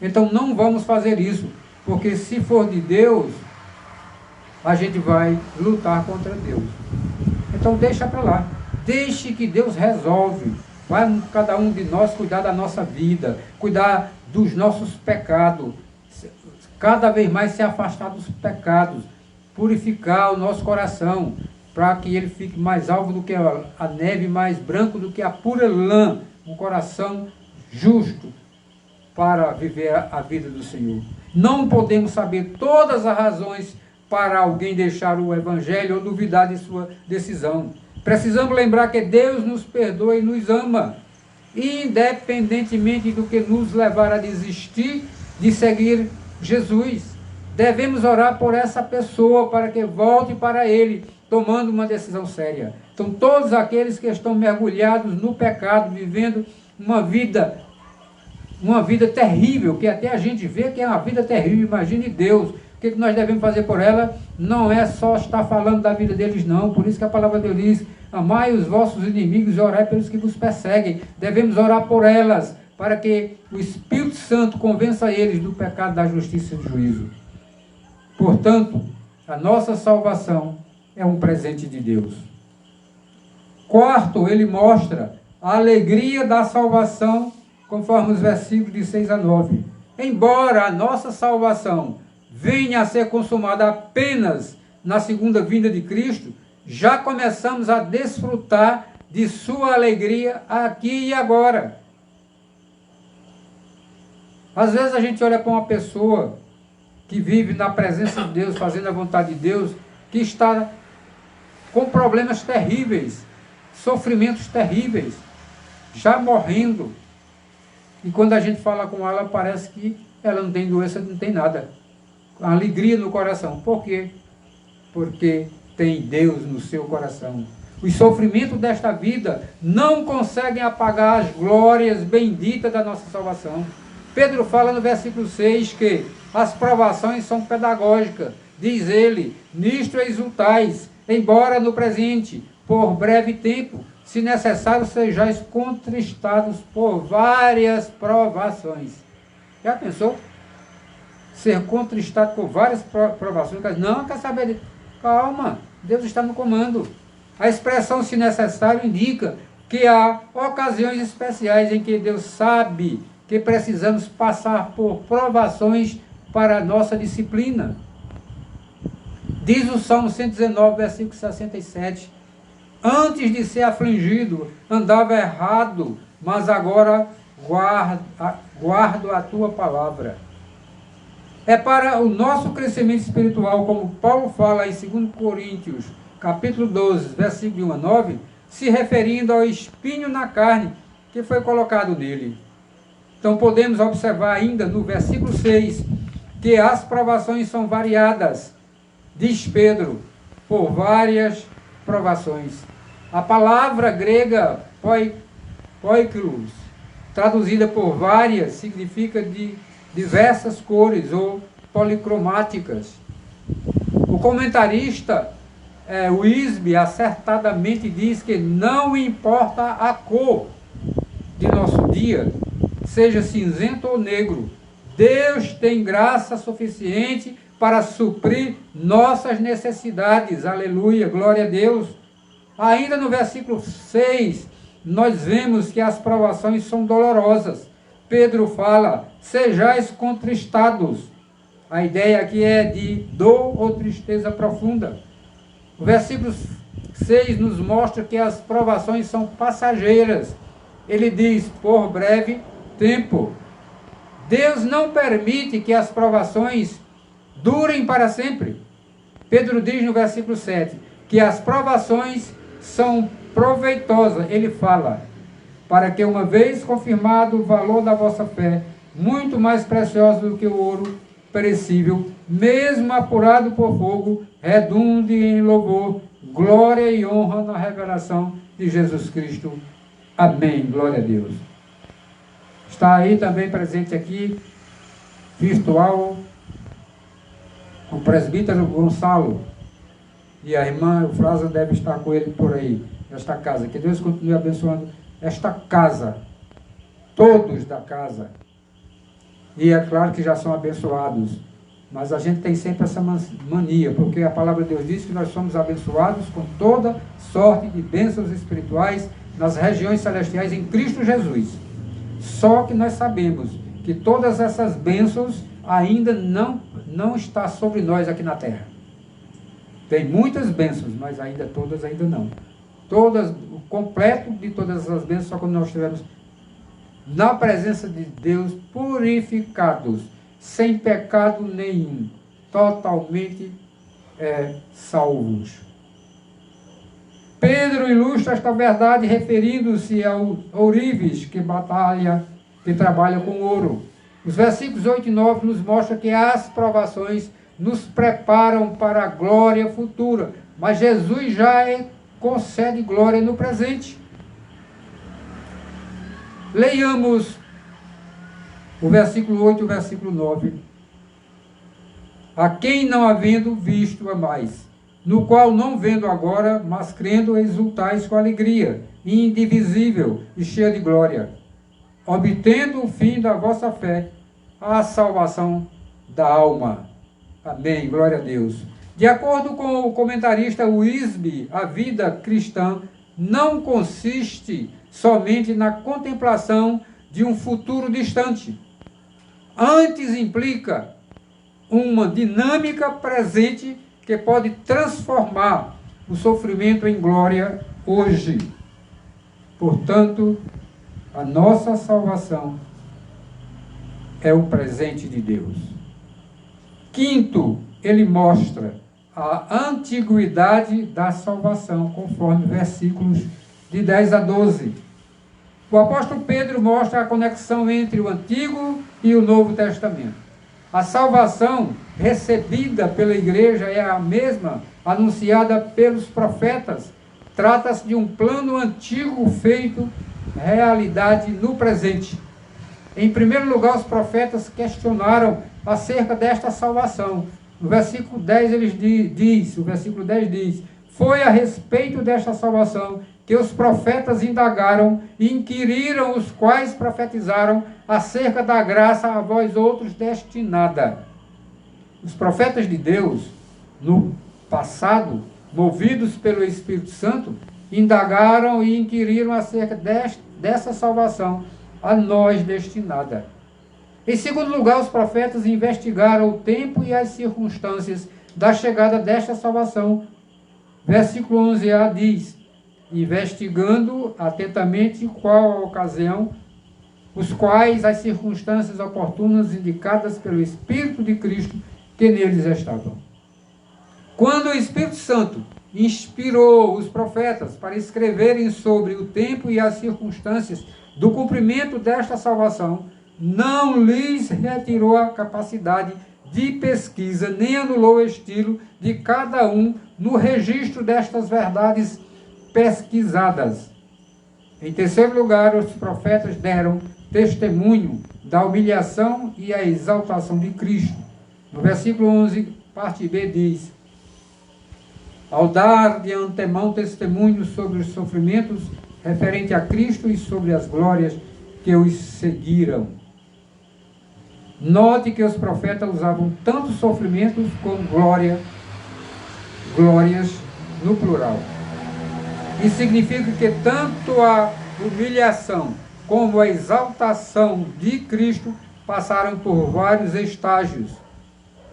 Speaker 1: Então não vamos fazer isso, porque se for de Deus, a gente vai lutar contra Deus. Então deixa para lá. Deixe que Deus resolve. Vai cada um de nós cuidar da nossa vida, cuidar dos nossos pecados, cada vez mais se afastar dos pecados, purificar o nosso coração, para que ele fique mais alvo do que a neve, mais branco do que a pura lã, um coração justo para viver a vida do Senhor. Não podemos saber todas as razões para alguém deixar o Evangelho ou duvidar de sua decisão. Precisamos lembrar que Deus nos perdoa e nos ama, independentemente do que nos levar a desistir de seguir Jesus. Devemos orar por essa pessoa para que volte para Ele, tomando uma decisão séria. Então, todos aqueles que estão mergulhados no pecado, vivendo uma vida terrível, que até a gente vê que é uma vida terrível, imagine Deus. O que nós devemos fazer por ela? Não é só estar falando da vida deles, não. Por isso que a palavra de Deus diz: amai os vossos inimigos e orai pelos que vos perseguem. Devemos orar por elas, para que o Espírito Santo convença eles do pecado, da justiça e do juízo. Portanto, a nossa salvação é um presente de Deus. Quarto, ele mostra a alegria da salvação, conforme os versículos de 6 a 9. Embora a nossa salvação venha a ser consumada apenas na segunda vinda de Cristo, já começamos a desfrutar de sua alegria aqui e agora. Às vezes a gente olha para uma pessoa que vive na presença de Deus, fazendo a vontade de Deus, que está com problemas terríveis, sofrimentos terríveis, já morrendo. E quando a gente fala com ela, parece que ela não tem doença, não tem nada. Alegria no coração. Por quê? Porque tem Deus no seu coração. Os sofrimentos desta vida não conseguem apagar as glórias benditas da nossa salvação. Pedro fala no versículo 6 que as provações são pedagógicas. Diz ele: nisto exultais, embora no presente, por breve tempo, se necessário, sejais contristados por várias provações. Já pensou? Ser contristado por várias provações? Não quer saber. Calma, Deus está no comando. A expressão "se necessário" indica que há ocasiões especiais em que Deus sabe que precisamos passar por provações para a nossa disciplina. Diz o Salmo 119, versículo 67, antes de ser afligido, andava errado, mas agora guardo a tua palavra. É para o nosso crescimento espiritual, como Paulo fala em 2 Coríntios, capítulo 12, versículo 1 a 9, se referindo ao espinho na carne que foi colocado nele. Então podemos observar ainda no versículo 6 que as provações são variadas, diz Pedro, por várias provações. A palavra grega poiklos traduzida por várias, significa de diversas cores ou policromáticas. O comentarista Wisby acertadamente diz que não importa a cor de nosso dia, seja cinzento ou negro, Deus tem graça suficiente para suprir nossas necessidades. Aleluia, glória a Deus. Ainda no versículo 6, nós vemos que as provações são dolorosas. Pedro fala, sejais contristados. A ideia aqui é de dor ou tristeza profunda. O versículo 6 nos mostra que as provações são passageiras. Ele diz, por breve tempo. Deus não permite que as provações durem para sempre. Pedro diz no versículo 7, que as provações são proveitosas. Ele fala, para que uma vez confirmado o valor da vossa fé, muito mais precioso do que o ouro perecível, mesmo apurado por fogo, redunde em louvor, glória e honra na revelação de Jesus Cristo. Amém. Glória a Deus. Está aí também presente aqui, virtual, o presbítero Gonçalo. E a irmã Eufrásia deve estar com ele por aí, nesta casa. Que Deus continue abençoando esta casa, todos da casa. E é claro que já são abençoados, mas a gente tem sempre essa mania, porque a palavra de Deus diz que nós somos abençoados com toda sorte de bênçãos espirituais nas regiões celestiais em Cristo Jesus. Só que nós sabemos que todas essas bênçãos ainda não estão sobre nós aqui na terra. Tem muitas bênçãos, mas todas ainda não. O completo de todas as bênçãos só quando nós estivermos na presença de Deus, purificados, sem pecado nenhum, totalmente salvos. Pedro ilustra esta verdade referindo-se ao ourives que trabalha com ouro. Os versículos 8 e 9 nos mostram que as provações nos preparam para a glória futura, mas Jesus já concede glória no presente. Leiamos o versículo 8 e o versículo 9. A quem não havendo visto amais, no qual não vendo agora, mas crendo exultais com alegria, indivisível e cheia de glória, obtendo o fim da vossa fé, a salvação da alma. Amém, glória a Deus. De acordo com o comentarista Wisby, a vida cristã não consiste somente na contemplação de um futuro distante. Antes implica uma dinâmica presente que pode transformar o sofrimento em glória hoje. Portanto, a nossa salvação é o presente de Deus. Quinto, ele mostra a antiguidade da salvação, conforme versículos de 10 a 12. O apóstolo Pedro mostra a conexão entre o Antigo e o Novo Testamento. A salvação recebida pela igreja é a mesma anunciada pelos profetas. Trata-se de um plano antigo feito realidade no presente. Em primeiro lugar, os profetas questionaram acerca desta salvação. No versículo 10 o versículo 10 diz: foi a respeito desta salvação que os profetas indagaram e inquiriram, os quais profetizaram acerca da graça a vós outros destinada. Os profetas de Deus, no passado, movidos pelo Espírito Santo, indagaram e inquiriram acerca dessa salvação a nós destinada. Em segundo lugar, os profetas investigaram o tempo e as circunstâncias da chegada desta salvação. Versículo 11a diz: investigando atentamente qual a ocasião, os quais as circunstâncias oportunas indicadas pelo Espírito de Cristo que neles estavam. Quando o Espírito Santo inspirou os profetas para escreverem sobre o tempo e as circunstâncias do cumprimento desta salvação, não lhes retirou a capacidade de pesquisa, nem anulou o estilo de cada um no registro destas verdades pesquisadas. Em terceiro lugar, os profetas deram testemunho da humilhação e a exaltação de Cristo. No versículo 11, parte B, diz: ao dar de antemão testemunho sobre os sofrimentos referente a Cristo e sobre as glórias que os seguiram. Note que os profetas usavam tanto sofrimentos como glórias no plural. Isso significa que tanto a humilhação como a exaltação de Cristo passaram por vários estágios.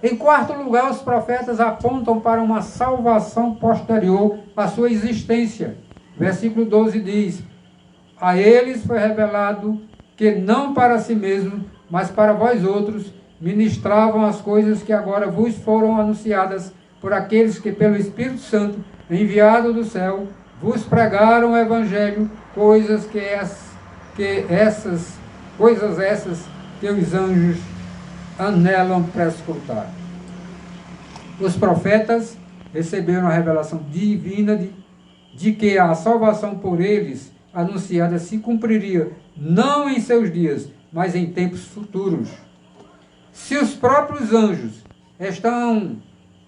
Speaker 1: Em quarto lugar, os profetas apontam para uma salvação posterior à sua existência. Versículo 12 diz: a eles foi revelado que não para si mesmo, mas para vós outros, ministravam as coisas que agora vos foram anunciadas por aqueles que pelo Espírito Santo, enviado do céu, vos pregaram o Evangelho, coisas essas que os anjos anelam para escutar. Os profetas receberam a revelação divina de que a salvação por eles anunciada se cumpriria não em seus dias, mas em tempos futuros. Se os próprios anjos estão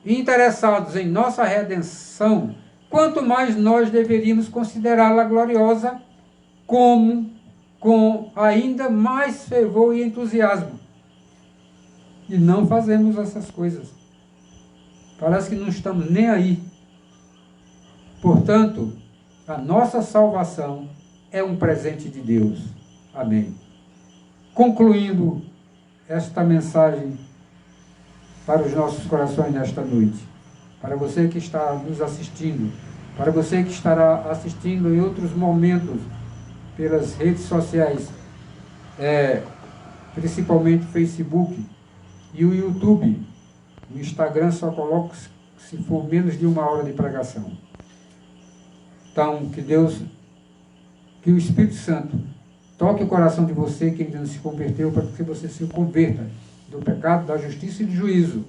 Speaker 1: interessados em nossa redenção, quanto mais nós deveríamos considerá-la gloriosa com ainda mais fervor e entusiasmo. E não fazemos essas coisas. Parece que não estamos nem aí. Portanto, a nossa salvação é um presente de Deus. Amém. Concluindo esta mensagem para os nossos corações nesta noite, para você que está nos assistindo, para você que estará assistindo em outros momentos pelas redes sociais, principalmente o Facebook e o YouTube. No Instagram só coloco se for menos de 1 hora de pregação. Então, que o Espírito Santo toque o coração de você que ainda não se converteu, para que você se converta do pecado, da justiça e do juízo,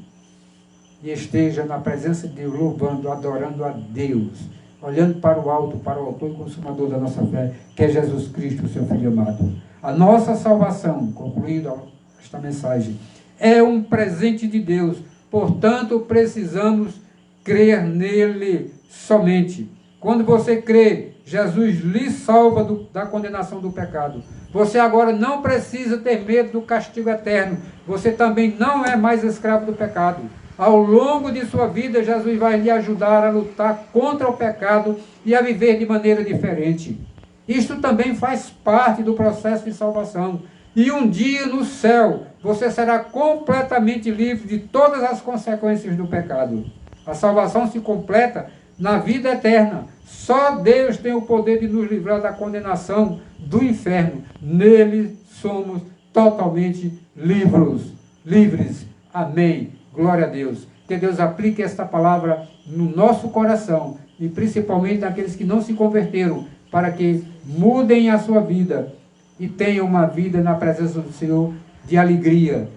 Speaker 1: e esteja na presença de Deus, louvando, adorando a Deus, olhando para o alto, para o autor e consumador da nossa fé, que é Jesus Cristo, o seu Filho amado. A nossa salvação, concluindo esta mensagem, é um presente de Deus, portanto precisamos crer nele somente. Quando você crê, Jesus lhe salva da condenação do pecado. Você agora não precisa ter medo do castigo eterno. Você também não é mais escravo do pecado. Ao longo de sua vida, Jesus vai lhe ajudar a lutar contra o pecado e a viver de maneira diferente. Isto também faz parte do processo de salvação. E um dia no céu, você será completamente livre de todas as consequências do pecado. A salvação se completa na vida eterna. Só Deus tem o poder de nos livrar da condenação do inferno. Nele somos totalmente livres. Amém. Glória a Deus. Que Deus aplique esta palavra no nosso coração e principalmente naqueles que não se converteram, para que mudem a sua vida e tenham uma vida na presença do Senhor de alegria,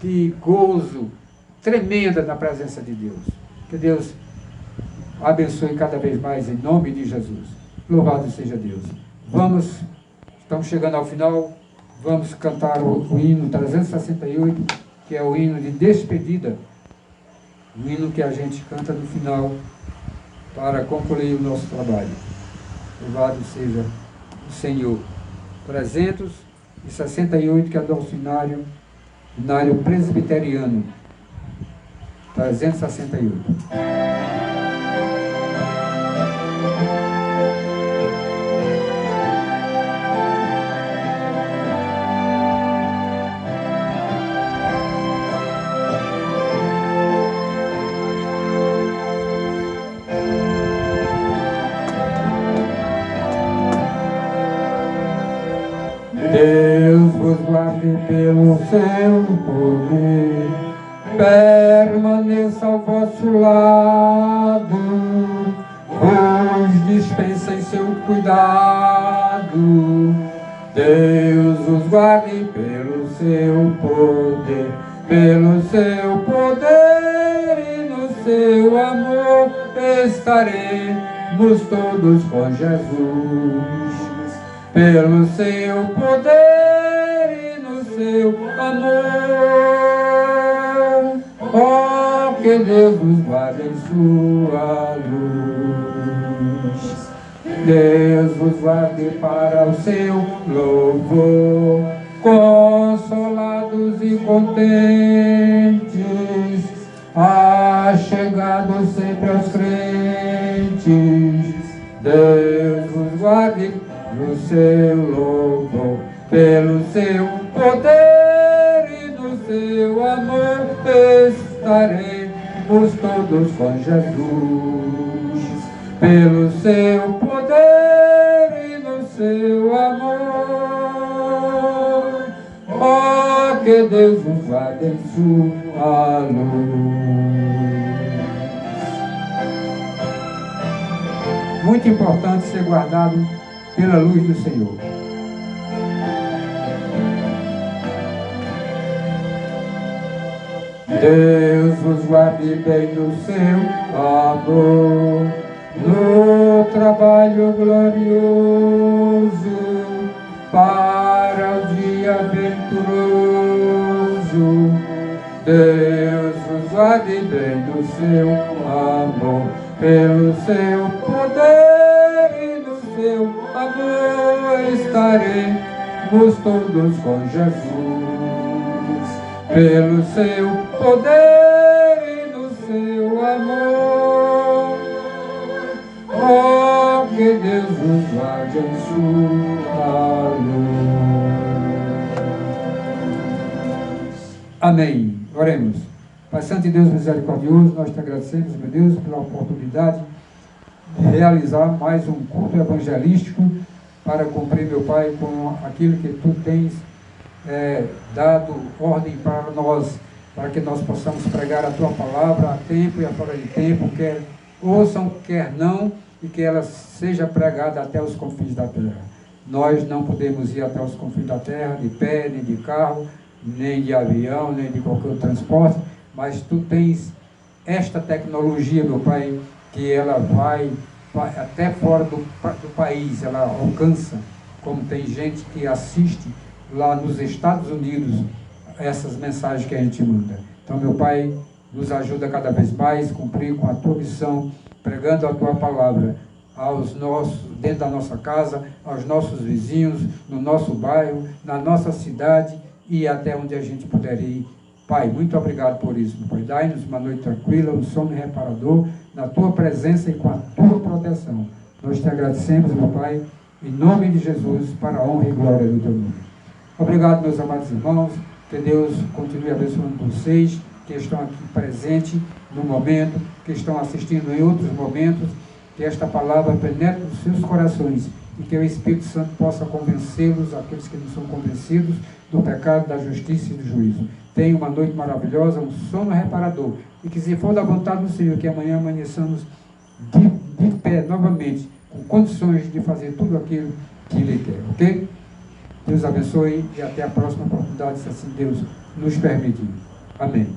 Speaker 1: de gozo, tremenda na presença de Deus. Que Deus abençoe cada vez mais em nome de Jesus. Louvado seja Deus. Estamos chegando ao final, vamos cantar o hino 368, que é o hino de despedida, o hino que a gente canta no final para concluir o nosso trabalho. Louvado seja o Senhor. 368, que é do nosso hinário presbiteriano. 368. Deus vos guarde pelo seu poder, permaneça ao vosso lado, vos dispensa em seu cuidado. Deus os guarde pelo seu poder, e no seu amor estaremos todos com Jesus. pelo seu poder e no seu amor. Oh, que Deus nos guarde em sua luz. Deus vos guarde para o seu louvor, consolados e contentes, achegados sempre aos crentes. Deus vos guarde no seu louvor, pelo seu poder e no seu amor, estaremos todos com Jesus. Pelo seu poder e no seu amor, oh, que Deus vos guarde em sua luz. Muito importante ser guardado pela luz do Senhor. Deus vos guarde bem no seu amor, no trabalho glorioso, para o dia venturoso. Deus vos guarde bem no seu amor, pelo seu poder e no seu amor, estaremos todos com Jesus. Pelo seu poder e no seu amor, oh, que Deus nos guarde em sua luz. Amém. Oremos. Pai Santo e Deus misericordioso, nós te agradecemos, meu Deus, pela oportunidade de realizar mais um culto evangelístico para cumprir, meu Pai, com aquilo que tu tens dado ordem para nós, para que nós possamos pregar a tua palavra a tempo e a fora de tempo, quer ouçam, quer não, e que ela seja pregada até os confins da terra. Nós não podemos ir até os confins da terra de pé, nem de carro, nem de avião, nem de qualquer outro transporte, mas tu tens esta tecnologia, meu Pai, que ela vai até fora do país, ela alcança, como tem gente que assiste lá nos Estados Unidos essas mensagens que a gente manda. Então, meu Pai, nos ajuda cada vez mais a cumprir com a tua missão, pregando a tua palavra dentro da nossa casa, aos nossos vizinhos, no nosso bairro, na nossa cidade e até onde a gente puder ir. Pai, muito obrigado por isso, meu Pai. Dai-nos uma noite tranquila, um sono reparador, na tua presença e com a tua proteção. Nós te agradecemos, meu Pai, em nome de Jesus, para a honra e glória do teu nome. Obrigado, meus amados irmãos, que Deus continue abençoando vocês, que estão aqui presentes no momento, que estão assistindo em outros momentos, que esta palavra penetre nos seus corações e que o Espírito Santo possa convencê-los, aqueles que não são convencidos, do pecado, da justiça e do juízo. Tenha uma noite maravilhosa, um sono reparador, e que, se for da vontade do Senhor, que amanhã amanheçamos de pé novamente, com condições de fazer tudo aquilo que Ele quer, ok? Deus abençoe e até a próxima oportunidade, se assim Deus nos permitir. Amém.